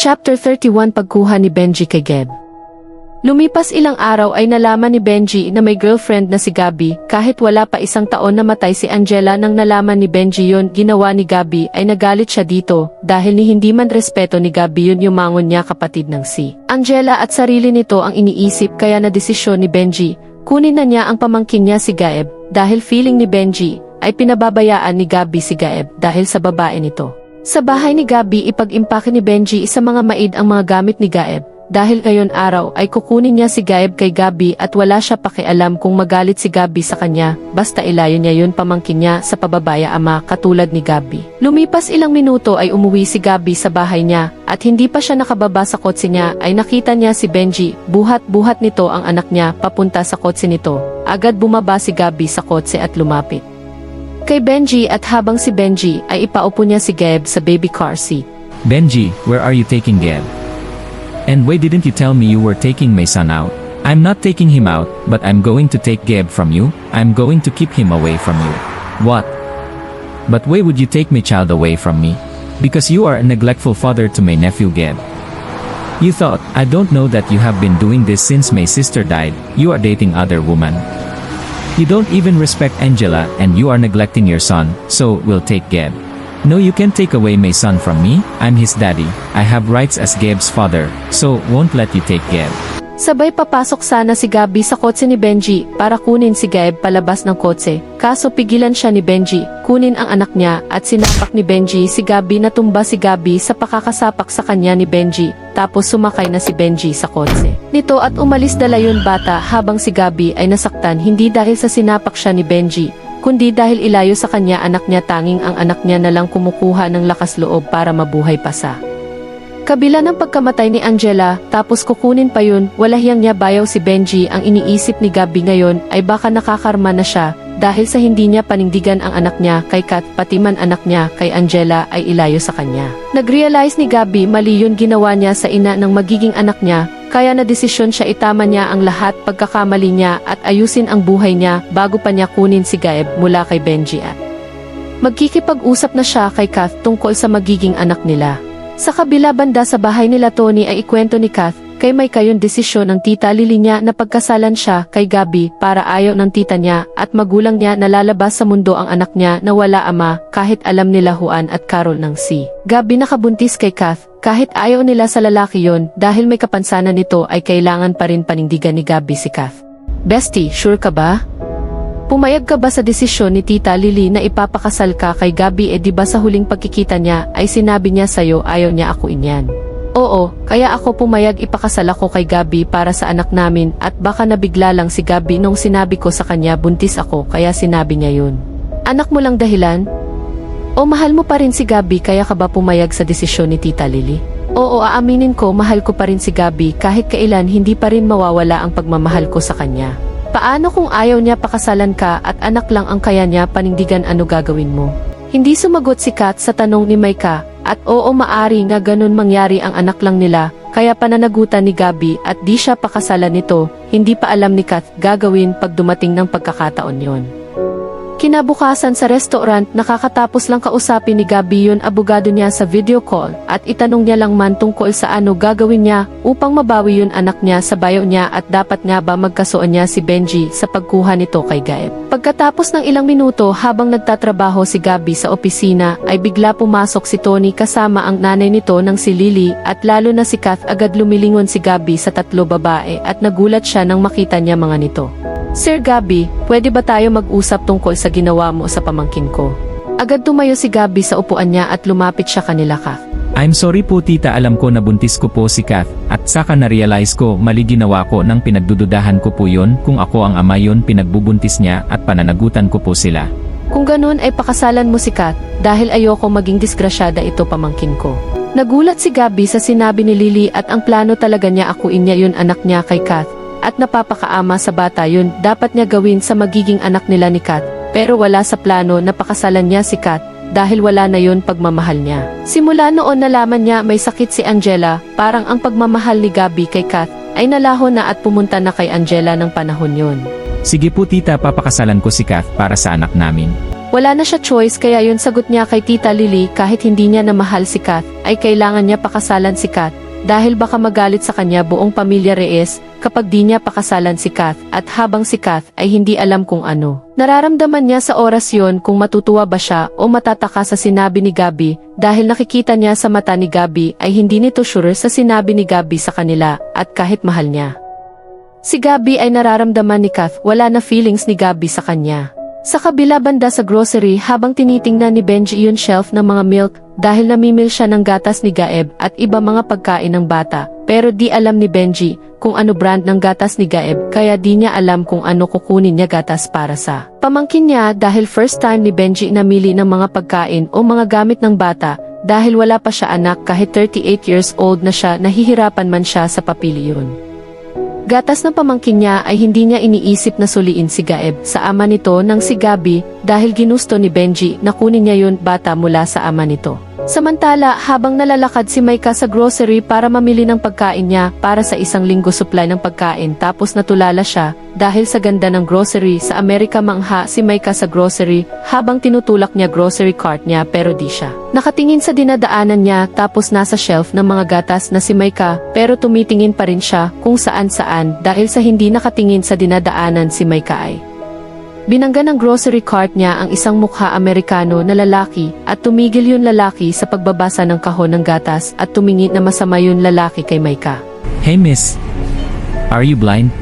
Chapter 31 Pagkuha ni Benji kay Gab. Lumipas ilang araw ay nalaman ni Benji na may girlfriend na si Gabi. Kahit wala pa isang taon namatay si Angela nang nalaman ni Benji yon ginawa ni Gabi ay nagalit siya dito dahil ni hindi man respeto ni Gabi yun yumangon niya kapatid ng si Angela at sarili nito ang iniisip kaya na desisyon ni Benji. Kunin na niya ang pamangkin niya si Gaeb dahil feeling ni Benji ay pinababayaan ni Gabi si Gaeb dahil sa babae nito. Sa bahay ni Gabi ipag-impake ni Benji sa mga maid ang mga gamit ni Gaeb. Dahil ngayon araw ay kukunin niya si Gaeb kay Gabi at wala siya pakialam kung magalit si Gabi sa kanya, basta ilayo niya yun pamangkin niya sa pababaya ama katulad ni Gabi. Lumipas ilang minuto ay umuwi si Gabi sa bahay niya at hindi pa siya nakababa sa kotse niya ay nakita niya si Benji, buhat-buhat nito ang anak niya papunta sa kotse nito. Agad bumaba si Gabi sa kotse at lumapit kay Benji at habang si Benji ay ipaupo niya si Gaeb sa baby car seat. Benji, where are you taking Gaeb? And why didn't you tell me you were taking my son out? I'm not taking him out, but I'm going to take Gaeb from you. I'm going to keep him away from you. What? But why would you take my child away from me? Because you are a neglectful father to my nephew Gaeb. You thought, I don't know that you have been doing this since my sister died. You are dating other women. You don't even respect Angela and you are neglecting your son, so we'll take Gaeb. No, you can't take away my son from me. I'm his daddy. I have rights as Gaeb's father, so won't let you take Gaeb. Sabay papasok sana si Gabi sa kotse ni Benji para kunin si Gaeb palabas ng kotse. Kaso pigilan siya ni Benji, kunin ang anak niya at sinapak ni Benji si Gabi na tumba si Gabi sa pakakasapak sa kanya ni Benji. Tapos sumakay na si Benji sa kotse nito at umalis dala yun bata habang si Gabi ay nasaktan hindi dahil sa sinapak siya ni Benji, kundi dahil ilayo sa kanya anak niya tanging ang anak niya na lang kumukuha ng lakas loob para mabuhay pa sa kabila ng pagkamatay ni Angela, tapos kukunin pa yun, walahiyang niya bayaw si Benji ang iniisip ni Gabi ngayon ay baka nakakarma na siya dahil sa hindi niya panindigan ang anak niya kay Kat pati man anak niya kay Angela ay ilayo sa kanya. Nag-realize ni Gabi mali yun ginawa niya sa ina ng magiging anak niya, kaya na desisyon siya itama niya ang lahat pagkakamali niya at ayusin ang buhay niya bago pa niya kunin si Gaeb mula kay Benji at magkikipag-usap na siya kay Kat tungkol sa magiging anak nila. Sa kabila banda sa bahay nila Tony ay ikwento ni Kath kay may kayon desisyon ng tita Lily niya na pagkasalan siya kay Gabi para ayaw ng tita niya at magulang niya na lalabas sa mundo ang anak niya na wala ama kahit alam nila Juan at Carol ng si Gabi nakabuntis kay Kath kahit ayaw nila sa lalaki yon dahil may kapansanan nito ay kailangan pa rin panindigan ni Gabi si Kath. Bestie, sure ka ba? Pumayag ka ba sa desisyon ni Tita Lily na ipapakasal ka kay Gabi di ba sa huling pagkikita niya ay sinabi niya sa'yo ayaw niya ako inyan? Oo, kaya ako pumayag ipakasal ako kay Gabi para sa anak namin at baka nabigla lang si Gabi nung sinabi ko sa kanya buntis ako kaya sinabi niya yun. Anak mo lang dahilan? O mahal mo pa rin si Gabi kaya ka ba pumayag sa desisyon ni Tita Lily? Oo, aaminin ko mahal ko pa rin si Gabi kahit kailan hindi pa rin mawawala ang pagmamahal ko sa kanya. Paano kung ayaw niya pakasalan ka at anak lang ang kaya niya panindigan ano gagawin mo? Hindi sumagot si Kat sa tanong ni Maika at oo maari nga ganun mangyari ang anak lang nila kaya pananagutan ni Gabi at di siya pakasalan nito, hindi pa alam ni Kat gagawin pag dumating ng pagkakataon yon. Kinabukasan sa restaurant nakakatapos lang kausapin ni Gabi yun abogado niya sa video call at itanong niya lang man tungkol sa ano gagawin niya upang mabawi yun anak niya sa bayaw niya at dapat nga ba magkasuon niya si Benji sa pagkuha nito kay Gaeb. Pagkatapos ng ilang minuto habang nagtatrabaho si Gabi sa opisina ay bigla pumasok si Tony kasama ang nanay nito ng si Lily at lalo na si Kath agad lumilingon si Gabi sa tatlo babae at nagulat siya nang makita niya mga nito. Sir Gabi, pwede ba tayo mag-usap tungkol sa ginawa mo sa pamangkin ko? Agad tumayo si Gabi sa upuan niya at lumapit siya kanila Kath. I'm sorry po tita, alam ko na buntis ko po si Kath at saka na-realize ko mali ginawa ko nang pinagdududahan ko po yon kung ako ang ama yon pinagbubuntis niya at pananagutan ko po sila. Kung ganun ay pakasalan mo si Kath dahil ayoko maging disgrasyada ito pamangkin ko. Nagulat si Gabi sa sinabi ni Lily at ang plano talaga niya akuin niya yun anak niya kay Kath. At napapakaama sa bata yun dapat niya gawin sa magiging anak nila ni Kat pero wala sa plano na pakasalan niya si Kat dahil wala na yun pagmamahal niya. Simula noon nalaman niya may sakit si Angela parang ang pagmamahal ni Gabi kay Kat ay nalaho na at pumunta na kay Angela ng panahon yun. Sige po tita, papakasalan ko si Kath para sa anak namin. Wala na siya choice kaya yun sagot niya kay Tita Lily kahit hindi niya na mahal si Kath, ay kailangan niya pakasalan si Kath. Dahil baka magalit sa kanya buong pamilya Reyes kapag di niya pakasalan si Kath at habang si Kath ay hindi alam kung ano. Nararamdaman niya sa oras yon kung matutuwa ba siya o matataka sa sinabi ni Gabby dahil nakikita niya sa mata ni Gabby ay hindi nito sure sa sinabi ni Gabby sa kanila at kahit mahal niya. Si Gabby ay nararamdaman ni Kath wala na feelings ni Gabby sa kanya. Sa kabila banda sa grocery habang tinitingnan ni Benji yung shelf ng mga milk dahil namimil siya ng gatas ni Gaeb at iba mga pagkain ng bata pero di alam ni Benji kung ano brand ng gatas ni Gaeb kaya di niya alam kung ano kukunin niya gatas para sa pamangkin niya dahil first time ni Benji namili ng mga pagkain o mga gamit ng bata dahil wala pa siya anak kahit 38 years old na siya nahihirapan man siya sa papili yun. Gatas ng pamangkin niya ay hindi niya iniisip na suliin si Gaeb sa ama nito ng si Gabby dahil ginusto ni Benji na kunin niya yun bata mula sa ama nito. Samantala habang nalalakad si Maika sa grocery para mamili ng pagkain niya para sa isang linggo supply ng pagkain tapos natulala siya dahil sa ganda ng grocery sa Amerika mangha si Maika sa grocery habang tinutulak niya grocery cart niya pero di siya nakatingin sa dinadaanan niya tapos nasa shelf ng mga gatas na si Maika pero tumitingin pa rin siya kung saan-saan dahil sa hindi nakatingin sa dinadaanan si Maika ay binangga ng grocery cart niya ang isang mukha Amerikano na lalaki at tumigil yun lalaki sa pagbabasa ng kahon ng gatas at tumingin na masama yun lalaki kay Maika. Hey miss, are you blind?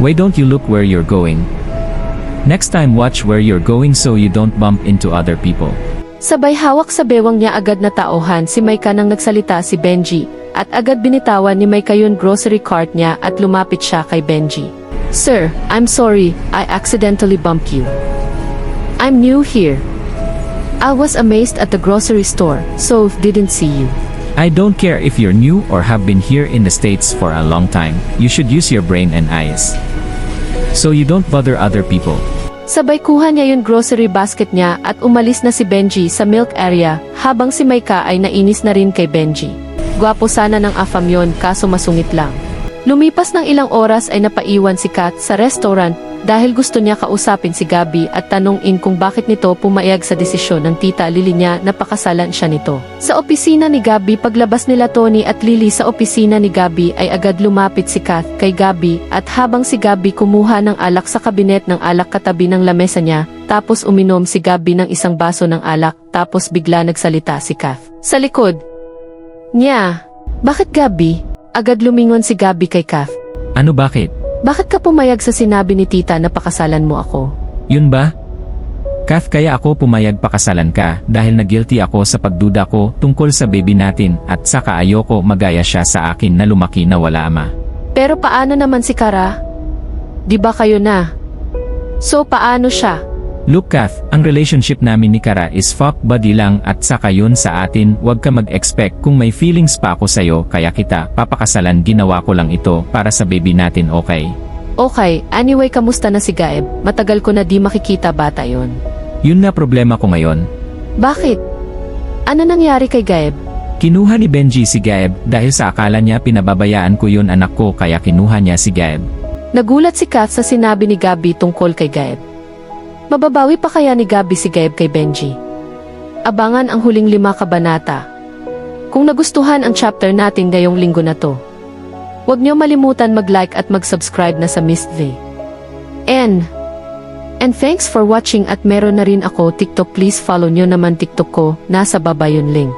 Why don't you look where you're going? Next time watch where you're going so you don't bump into other people. Sabay hawak sa bewang niya agad na tauhan si Maika nang nagsalita si Benji at agad binitawan ni Maika yun grocery cart niya at lumapit siya kay Benji. Sir, I'm sorry, I accidentally bumped you. I'm new here. I was amazed at the grocery store, so didn't see you. I don't care if you're new or have been here in the States for a long time, you should use your brain and eyes. So you don't bother other people. Sabay kuha niya yung grocery basket niya at umalis na si Benji sa milk area habang si Maika ay nainis na rin kay Benji. Gwapo sana ng afam yon kaso masungit lang. Lumipas ng ilang oras ay napaiwan si Kath sa restaurant dahil gusto niya kausapin si Gabby at tanungin kung bakit nito pumayag sa desisyon ng Tita Lily niya na pakasalan siya nito. Sa opisina ni Gabby paglabas nila Tony at Lily sa opisina ni Gabby ay agad lumapit si Kath kay Gabby at habang si Gabby kumuha ng alak sa kabinet ng alak katabi ng lamesa niya tapos uminom si Gabby ng isang baso ng alak tapos bigla nagsalita si Kath. Sa likod niya, bakit Gabby? Agad lumingon si Gabby kay Kath. Ano bakit? Bakit ka pumayag sa sinabi ni tita na pakasalan mo ako? Yun ba? Kath kaya ako pumayag pakasalan ka dahil na-guilty ako sa pagduda ko tungkol sa baby natin at saka ayoko magaya siya sa akin na lumaki na wala ama. Pero paano naman si Kara? Di ba kayo na? So paano siya? Look Kath, ang relationship namin ni Kara is fuck buddy lang at saka yun sa atin wag ka mag-expect kung may feelings pa ako sa'yo kaya kita papakasalan ginawa ko lang ito para sa baby natin okay? Okay, anyway kamusta na si Gaeb? Matagal ko na di makikita bata yon. Yun na problema ko ngayon. Bakit? Ano nangyari kay Gaeb? Kinuha ni Benji si Gaeb dahil sa akala niya pinababayaan ko yun anak ko kaya kinuha niya si Gaeb. Nagulat si Kath sa sinabi ni Gabby tungkol kay Gaeb. Mababawi pa kaya ni Gabby si Gaeb kay Benji? Abangan ang huling 5 kabanata. Kung nagustuhan ang chapter natin ngayong linggo na to, huwag niyo malimutan mag-like at mag-subscribe na sa Miss V. And thanks for watching at meron na rin ako TikTok please follow niyo naman TikTok ko, nasa baba yung link.